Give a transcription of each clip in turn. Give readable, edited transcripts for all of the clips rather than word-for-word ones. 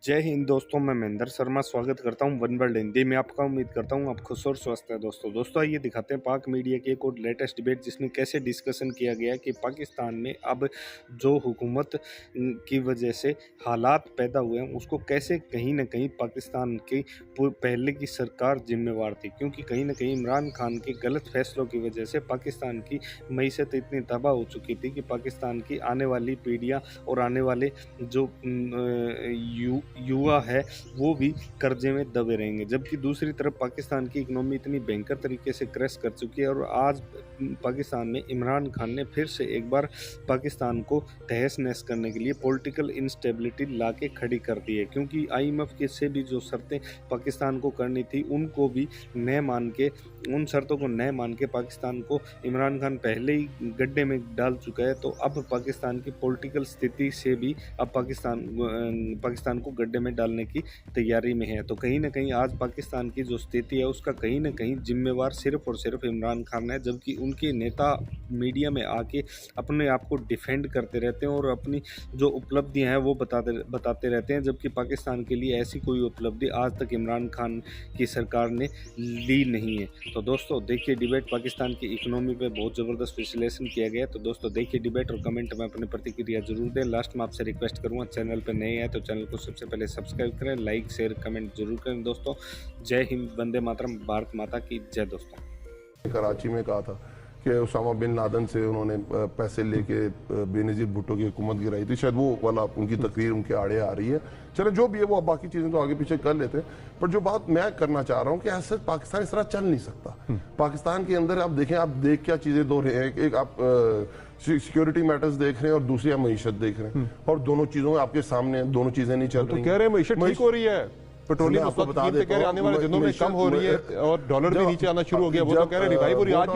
जय हिंद दोस्तों, मैं महेंद्र शर्मा स्वागत करता हूं वन वर्ल्ड हिंदी में आपका। उम्मीद करता हूं आप खुश और स्वस्थ हैं। दोस्तों आइए दिखाते हैं पाक मीडिया की एक और लेटेस्ट डिबेट, जिसमें कैसे डिस्कशन किया गया कि पाकिस्तान में अब जो हुकूमत की वजह से हालात पैदा हुए हैं उसको कैसे कहीं ना कहीं पाकिस्तान की पहले की सरकार जिम्मेवार थी, क्योंकि कहीं ना कहीं इमरान खान के गलत फैसलों की वजह से पाकिस्तान की मईशत इतनी तबाह हो चुकी थी कि पाकिस्तान की आने वाली पीढ़ियाँ और आने वाले जो युवा है वो भी कर्जे में दबे रहेंगे। जबकि दूसरी तरफ पाकिस्तान की इकोनॉमी इतनी भयंकर तरीके से क्रैश कर चुकी है और आज पाकिस्तान में इमरान खान ने फिर से एक बार पाकिस्तान को तहस नहस करने के लिए पॉलिटिकल इंस्टेबिलिटी ला के खड़ी कर दी है, क्योंकि IMF के से भी जो शर्तें पाकिस्तान को करनी थी उनको भी न मान के, उन शर्तों को न मान के पाकिस्तान को इमरान खान पहले ही गड्ढे में डाल चुका है। तो अब पाकिस्तान की पॉलिटिकल स्थिति से भी अब पाकिस्तान को गड्ढे में डालने की तैयारी में है। तो कहीं ना कहीं आज पाकिस्तान की जो स्थिति है उसका कहीं ना कहीं जिम्मेवार सिर्फ और सिर्फ इमरान खान है, जबकि उनके नेता मीडिया में आके अपने आप को डिफेंड करते रहते हैं और अपनी जो उपलब्धियां हैं वो बताते रहते हैं, जबकि पाकिस्तान के लिए ऐसी कोई उपलब्धि आज तक इमरान खान की सरकार ने ली नहीं है। तो दोस्तों देखिए डिबेट, पाकिस्तान की इकोनॉमी पे बहुत ज़बरदस्त विश्लेषण किया गया है। तो दोस्तों देखिए डिबेट और कमेंट में अपनी प्रतिक्रिया जरूर दें। लास्ट में आपसे रिक्वेस्ट करूँगा, चैनल पर नए हैं तो चैनल को सबसे पहले सब्सक्राइब करें, लाइक शेयर कमेंट जरूर करें। दोस्तों जय हिंद, वंदे मातरम, भारत माता की जय। दोस्तों कराची में कहा था कि उसामा बिन लादेन से उन्होंने पैसे लेके बेनजीर भुट्टो की हुकूमत गिराई थी, शायद वो वाला उनकी तकरीर उनके आड़े आ रही है। चले जो भी है वो, बाकी चीजें तो आगे पीछे कर लेते हैं, पर जो बात मैं करना चाह रहा हूँ कि ऐसे पाकिस्तान इस तरह चल नहीं सकता। पाकिस्तान के अंदर आप देखें, आप देख क्या चीजें दो रहे हैं, एक आप सिक्योरिटी मैटर्स देख रहे हैं और दूसरी आप मईशत देख रहे हैं, और दोनों चीजों आपके सामने दोनों चीजें नहीं चल रही। कह रहे हैं मईशत ठीक हो रही है, पेट्रोलियम आपको बता देते हैं आने वाले दिनों में कम हो रही है और डॉलर भी नीचे आना शुरू हो गया। वो तो कह रहे हैं रिवाइव हो रही है। आज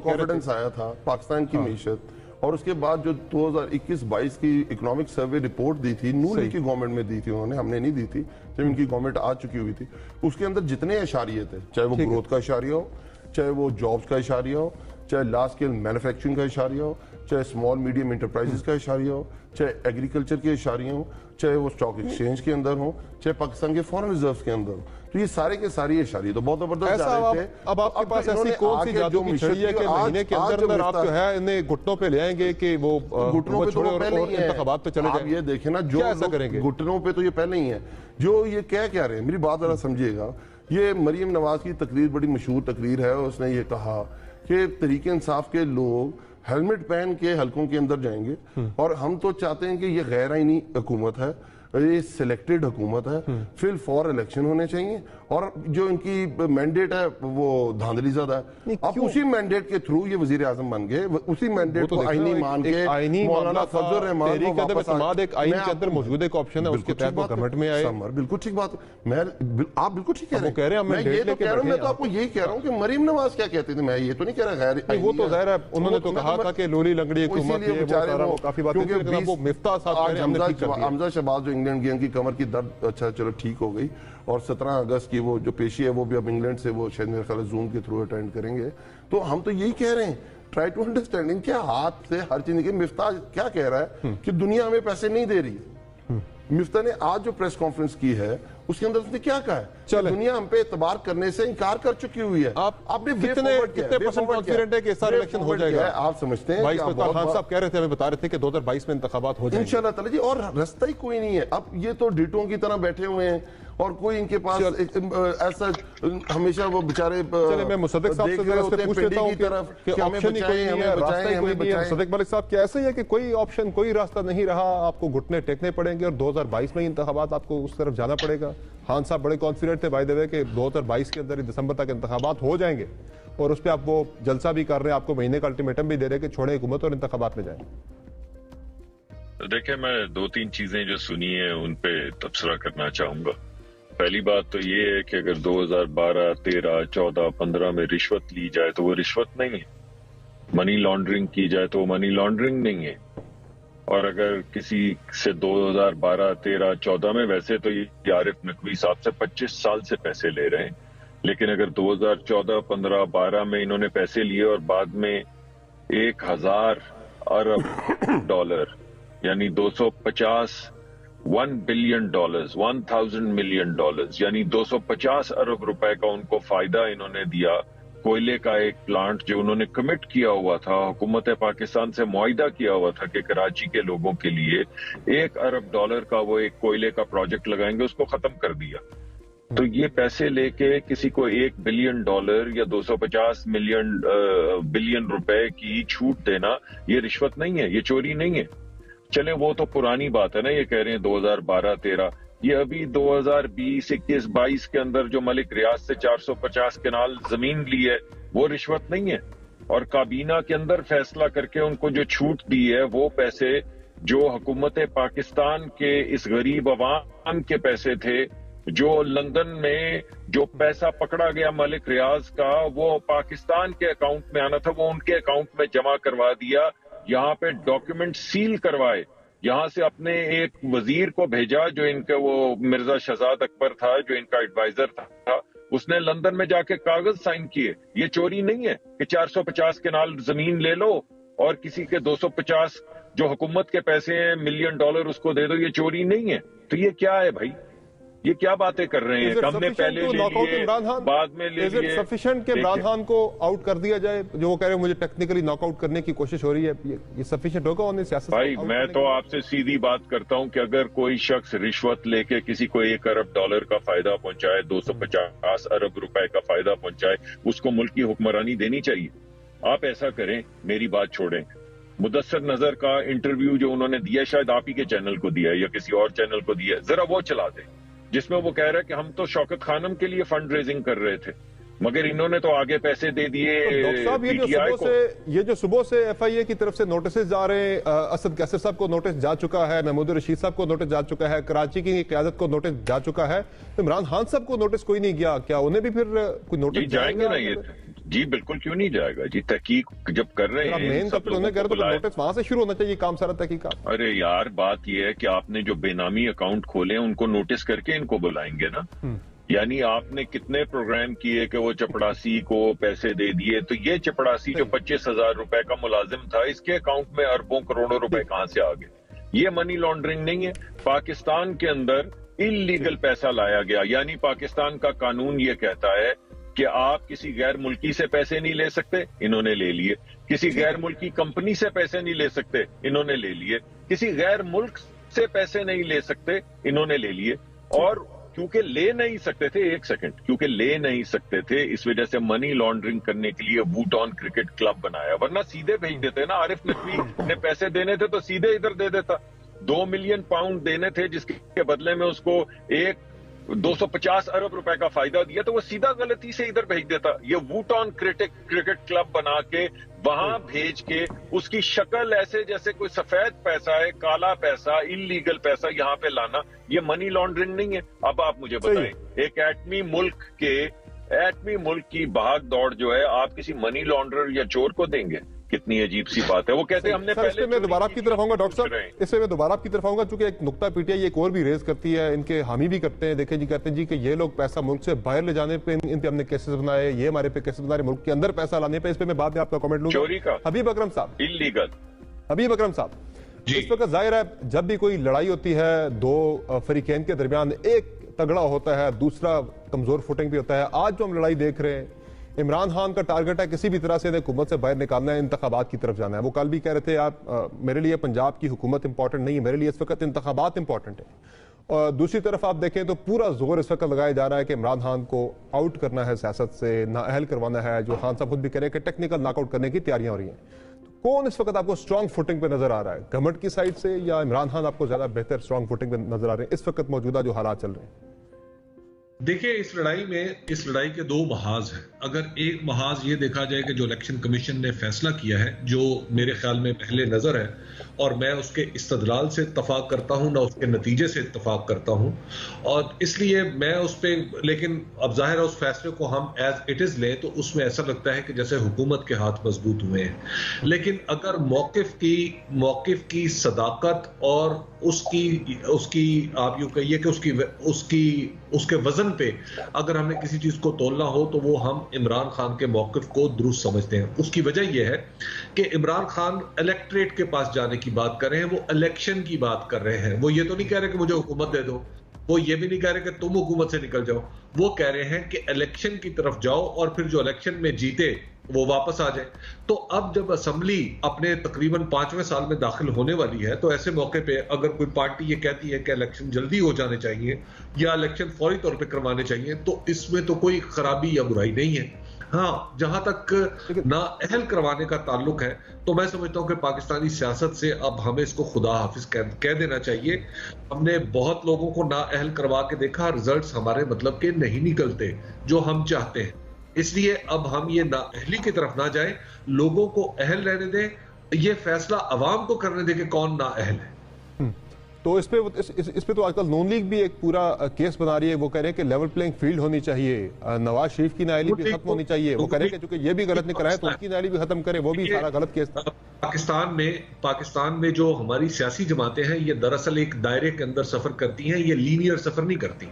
कॉन्फिडेंस आया था पाकिस्तान की मईशत, और उसके बाद जो 2021-22 की इकोनॉमिक सर्वे रिपोर्ट दी थी, नून लीग की गवर्नमेंट में दी थी उन्होंने, हमने नहीं दी थी जब इनकी गवर्नमेंट आ चुकी हुई थी, उसके अंदर जितने इशारिये थे, चाहे वो ग्रोथ का इशारिया हो, चाहे वो जॉब्स का इशारिया हो, चाहे लार्ज स्केल मैन्युफैक्चरिंग का इशारिया हो, चाहे स्मॉल मीडियम इंटरप्राइजेस का इशारिया हो, चाहे एग्रीकल्चर के इशारियां हो, चाहे वो स्टॉक एक्सचेंज के अंदर हो, चाहे पाकिस्तान के फॉरेन रिजर्व्स के अंदर हो, तो ये सारे के सारे इशारे तो बहुत जबरदस्त जा रहे थे। अब आपके पास ऐसी कौन सी जादू की छड़ी है कि महीने के अंदर आप जो है इन्हें घुटनों पे ले आएंगे कि वो घुटनों पे छोड़े और इंतखाबात पे चले जाएंगे? ये देखें ना, जो ऐसा करेंगे घुटनों पे, तो ये पहले ही है। जो ये क्या कह रहे हैं, मेरी बात जरा समझिएगा। ये मरियम नवाज की तकरीर बड़ी मशहूर तकरीर है, उसने ये कहा कि तरीके इंसाफ के लोग हेलमेट पहन के हलकों के अंदर जाएंगे, और हम तो चाहते हैं कि ये गैर आईनी हुकूमत है, ये सिलेक्टेड हुकूमत है, फिल फॉर इलेक्शन होने चाहिए, और जो इनकी मैंडेट है वो धांधली ज़्यादा है। अब उसी मैंडेट के थ्रू ये वजीर आजम बन गए, उसी मैंडेट को आईनी मान के मौलाना फजल रहमान एक अंदर मौजूद एक ऑप्शन है, उसके तहत गवर्नमेंट में आए। बिल्कुल ठीक बात, आप बिल्कुल ठीक कह रहे हैं। मैं ये तो कह रहा हूं, मैं तो आपको यही कह रहा हूं कि मरीम नवाज क्या कहते थे, मैं ये तो नहीं कह रहा गैर। वो तो जाहिर है उन्होंने तो कहा था कि लोली लंगड़ी हुकूमत है, वो काफी बात है, क्योंकि वो मिफ्ता साहब कह रहे हैं हमजा शहबाज जो इंग्लैंड गए, उनकी कमर की दर्द अच्छा चलो ठीक हो गई, और 17 अगस्त की वो जो पेशी है वो भी अब इंग्लैंड से वो शायद मेरे ख्याल जूम के थ्रू अटेंड करेंगे। तो हम तो यही कह रहे हैं, ट्राई टू अंडरस्टैंडिंग, क्या हाथ से हर चीज की। मिफ्ता क्या कह रहा है कि दुनिया हमें पैसे नहीं दे रही। मिफ्ता ने आज जो प्रेस कॉन्फ्रेंस की है उसके अंदर उसने क्या कहा है, दुनिया हम पे एतबार करने से इनकार कर चुकी हुई है। आपने कितने परसेंट कॉन्फिडेंट है कि इस बार इलेक्शन हो जाएगा? आप समझते हैं? खान साहब कह रहे थे, हमें बता रहे थे कि 2022 में इंतखाबात हो जाएंगे इंशाल्लाह ताला जी, और रास्ता ही कोई नहीं है। अब ये तो डिटों की तरह बैठे हुए हैं और कोई इनके पास ऐसा हमेशा वो बेचारे मैं मुसद्दिक साहब से जरा पूछ लेता हूं कि ऑप्शन ही कोई नहीं है, रास्ता ही कोई नहीं है। मुसद्दिक मलिक साहब क्या ऐसा ही है कि कोई ऑप्शन, कोई रास्ता नहीं रहा, आपको घुटने टेकने पड़ेंगे और 2022 में इंतखाबात आपको उस तरफ जाना पड़ेगा? खान साहब बड़े कॉन्फिडेंट थे बाय द वे कि 2022 के अंदर ही दिसंबर तक इंतखाबात हो जाएंगे, और उस पर आप वो जलसा भी कर रहे हैं, आपको महीने का अल्टीमेटम भी दे रहे हैं कि छोड़े हुकूमत और इंतखाबात में जाए। देखिए, मैं 2-3 चीजें जो सुनी है उन पे तबसरा करना चाहूंगा। पहली बात तो ये है कि अगर 2012, 13, 14, 15 में रिश्वत ली जाए तो वो रिश्वत नहीं है, मनी लॉन्ड्रिंग की जाए तो वो मनी लॉन्ड्रिंग नहीं है। और अगर किसी से 2012, 13, 14 में, वैसे तो ये आरिफ नकवी साहब से 25 साल से पैसे ले रहे हैं, लेकिन अगर 2014, 15, 12 में इन्होंने पैसे लिए और बाद में 1000 अरब डॉलर यानी 250 $1 बिलियन, $1,000 मिलियन, यानी 250 अरब रुपए का उनको फायदा इन्होंने दिया। कोयले का एक प्लांट जो उन्होंने कमिट किया हुआ था, हुकूमत पाकिस्तान से मुआहिदा किया हुआ था कि कराची के लोगों के लिए $1 अरब का वो एक कोयले का प्रोजेक्ट लगाएंगे, उसको खत्म कर दिया। तो ये पैसे लेके किसी को $1 बिलियन या 250 बिलियन रुपए की छूट देना, ये रिश्वत नहीं है, ये चोरी नहीं है। चले वो तो पुरानी बात है ना, ये कह रहे हैं 2012-13, ये अभी 2020, 21, 22 के अंदर जो मलिक रियाज से 450 कनाल जमीन ली है, वो रिश्वत नहीं है। और काबीना के अंदर फैसला करके उनको जो छूट दी है, वो पैसे जो हुकूमत पाकिस्तान के इस गरीब अवाम के पैसे थे, जो लंदन में जो पैसा पकड़ा गया मलिक रियाज का, वो पाकिस्तान के अकाउंट में आना था, वो उनके अकाउंट में जमा करवा दिया। यहाँ पे डॉक्यूमेंट सील करवाए, यहाँ से अपने एक वजीर को भेजा, जो इनका वो मिर्जा शहजाद अकबर था, जो इनका एडवाइजर था, उसने लंदन में जाके कागज साइन किए। ये चोरी नहीं है कि 450 कनाल जमीन ले लो और किसी के 250 जो हुकूमत के पैसे हैं $1 मिलियन उसको दे दो, ये चोरी नहीं है। तो ये क्या है भाई, ये क्या बातें कर रहे हैं? हमने पहले ले लिए, बाद में ले लिए। सफिशिएंट के इमरान खान को आउट कर दिया जाए, जो वो कह रहे हैं मुझे टेक्निकली नॉकआउट करने की कोशिश हो रही है, ये सफिशिएंट होगा उन्हें सियासत? भाई मैं तो आपसे सीधी बात करता हूं कि अगर कोई शख्स रिश्वत लेके किसी को $1 अरब का फायदा पहुंचाए, 250 अरब रुपए का फायदा पहुंचाए, उसको मुल्क की हुक्मरानी देनी चाहिए। आप ऐसा करें, मेरी बात छोड़ें, मुदस्सर नजर का इंटरव्यू जो उन्होंने दिया, शायद आप ही के चैनल को दिया या किसी और चैनल को दिया, जरा वो चला दें, जिसमें वो कह रहा है कि हम तो शौकत खानम के लिए फंड रेजिंग कर रहे थे, मगर इन्होंने तो आगे पैसे दे दिए डॉक्टर साहब। ये जो सुबह से FIA की तरफ से नोटिस जा रहे हैं, असद कैसर साहब को नोटिस जा चुका है, महमूद रशीद साहब को नोटिस जा चुका है, कराची की क़यादत को नोटिस जा चुका है, इमरान खान साहब को नोटिस कोई नहीं गया, क्या उन्हें भी फिर कोई नोटिस जाएंगे ना? ये जी बिल्कुल क्यों नहीं जाएगा जी, तहकीक जब कर रहे हैं सब लोगों को बुलाया, नोटिस वहां से शुरू होना चाहिए काम, सारा तहकीकात। अरे यार बात ये है कि आपने जो बेनामी अकाउंट खोले हैं उनको नोटिस करके इनको बुलाएंगे ना। यानी आपने कितने प्रोग्राम किए कि वो चपड़ासी को पैसे दे दिए, तो ये चपड़ासी जो 25,000 रुपए का मुलाजिम था, इसके अकाउंट में अरबों करोड़ों रुपए कहां से आ गए? ये मनी लॉन्ड्रिंग नहीं है। पाकिस्तान के अंदर इल्लीगल पैसा लाया गया, यानी पाकिस्तान का कानून ये कहता है कि आप किसी गैर मुल्की से पैसे नहीं ले सकते, इन्होंने ले लिए। किसी गैर मुल्की कंपनी से पैसे नहीं ले सकते, इन्होंने ले लिए। किसी गैर मुल्क से पैसे नहीं ले सकते, इन्होंने ले लिए। और क्योंकि ले नहीं सकते थे, एक सेकंड, क्योंकि ले नहीं सकते थे, इस वजह से मनी लॉन्ड्रिंग करने के लिए वूटॉन क्रिकेट क्लब बनाया, वरना सीधे भेज देते ना। आरिफ नकवी ने पैसे देने थे तो सीधे इधर दे देता। 2 मिलियन पाउंड देने थे, जिसके बदले में उसको 250 अरब रुपए का फायदा दिया, तो वो सीधा गलती से इधर भेज देता। ये वूटॉन क्रिकेट क्लब बना के वहां भेज के उसकी शक्ल ऐसे जैसे कोई सफेद पैसा है, काला पैसा, इल्लीगल पैसा यहां पे लाना, ये मनी लॉन्ड्रिंग नहीं है। अब आप मुझे बताएं, एक एटमी मुल्क की भाग दौड़ जो है आप किसी मनी लॉन्ड्रर या चोर को देंगे? कितनी अजीब सी बात है। वो कहते हैं हमने पहले। मैं दोबारा आपकी तरफ आऊंगा डॉक्टर साहब, इससे मैं दोबारा आपकी तरफ आऊंगा, चूंकि एक नुक्ता PTI एक और भी रेज करती है, इनके हामी भी करते हैं, देखें जी, कहते हैं जी कि ये लोग पैसा मुल्क से बाहर ले जाने पे इन पे हमने केसेस बनाए, ये हमारे पे केसेस बना रहे, मुल्क के अंदर पैसा लाने पे। इस पे मैं बाद में आपका कमेंट लूंगा। चोरी का हबीब अकरम साहब, इल्लीगल हबीब अकरम साहब, इस वक्त जाहिर है जब भी कोई लड़ाई होती है, दो फरीकैन के दरमियान एक तगड़ा होता है, दूसरा कमजोर फुटिंग भी होता है। आज जो हम लड़ाई देख रहे हैं, इमरान खान का टारगेट है किसी भी तरह से हुकूमत से बाहर निकालना है, इंतखाबात की तरफ जाना है। वो कल भी कह रहे थे, आप मेरे लिए पंजाब की हुकूमत इंपॉर्टेंट नहीं है, मेरे लिए इस वक्त इंतखाबात इंपॉर्टेंट है। और दूसरी तरफ आप देखें तो पूरा जोर इस वक्त लगाया जा रहा है कि इमरान खान को आउट करना है, सियासत से नाअहल करवाना है, जो खान साहब खुद भी कह रहे हैं कि टेक्निकल नॉकआउट करने की तैयारियां हो रही हैं। तो कौन इस वक्त आपको स्ट्रॉन्ग फुटिंग पे नजर आ रहा है, गवर्नमेंट की साइड से या इमरान खान आपको ज्यादा बेहतर स्ट्रॉन्ग फुटिंग पे नजर आ रहे हैं इस वक्त मौजूदा जो हालात चल रहे हैं? देखिए, इस लड़ाई के दो महाज हैं। अगर एक महाज ये देखा जाए कि जो इलेक्शन कमीशन ने फैसला किया है, जो मेरे ख्याल में पहले नजर है, और मैं उसके इस्तदलाल से इत्तफाक करता हूं, ना उसके नतीजे से इत्तफाक करता हूं, और इसलिए मैं उस पर, लेकिन अब जाहिर है उस फैसले को हम एज इट इज लें तो उसमें ऐसा लगता है कि जैसे हुकूमत के हाथ मजबूत हुए हैं। लेकिन अगर मौकिफ की सदाकत और उसकी आप यूं कहिए कि उसके वजन वजन पे अगर हमें किसी चीज को तोलना हो तो वो हम इमरान खान के मौकिफ को दुरुस्त समझते हैं। उसकी वजह यह है कि इमरान खान इलेक्टरेट के पास जाने की बात कर रहे हैं, वो इलेक्शन की बात कर रहे हैं। वो ये तो नहीं कह रहे कि मुझे हुकूमत दे दो, वो ये भी नहीं कह रहे कि तुम हुकूमत से निकल जाओ, वो कह रहे हैं कि इलेक्शन की तरफ जाओ और फिर जो इलेक्शन में जीते वो वापस आ जाए। तो अब जब असेंबली अपने तकरीबन 5वें साल में दाखिल होने वाली है, तो ऐसे मौके पे अगर कोई पार्टी ये कहती है कि इलेक्शन जल्दी हो जाने चाहिए या इलेक्शन फौरी तौर पे करवाने चाहिए, तो इसमें तो कोई खराबी या बुराई नहीं है। हाँ, जहां तक नाअहल करवाने का ताल्लुक है तो मैं समझता हूं कि पाकिस्तानी सियासत से अब हमें इसको खुदा हाफिज कह देना चाहिए। हमने बहुत लोगों को नाअहल करवा के देखा, रिजल्ट्स हमारे मतलब के नहीं निकलते जो हम चाहते हैं। इसलिए अब हम ये नाअहली की तरफ ना जाएं, लोगों को अहल रहने दें, ये फैसला अवाम को करने दें कि कौन नाअहल है। तो इस पे तो आजकल नून लीग भी एक पूरा केस बना रही है। वो कह रहे हैं कि लेवल प्लेइंग फील्ड होनी चाहिए, नवाज शरीफ की नाअहली भी खत्म होनी चाहिए। वो कह रहे हैं कि चूंकि ये भी गलत नहीं कराए तो उसकी नाअहली भी खत्म करे, वो भी सारा गलत केस। पाकिस्तान में जो हमारी सियासी जमातें हैं ये दरअसल एक दायरे के अंदर सफर करती हैं, ये लीनियर सफर नहीं करती।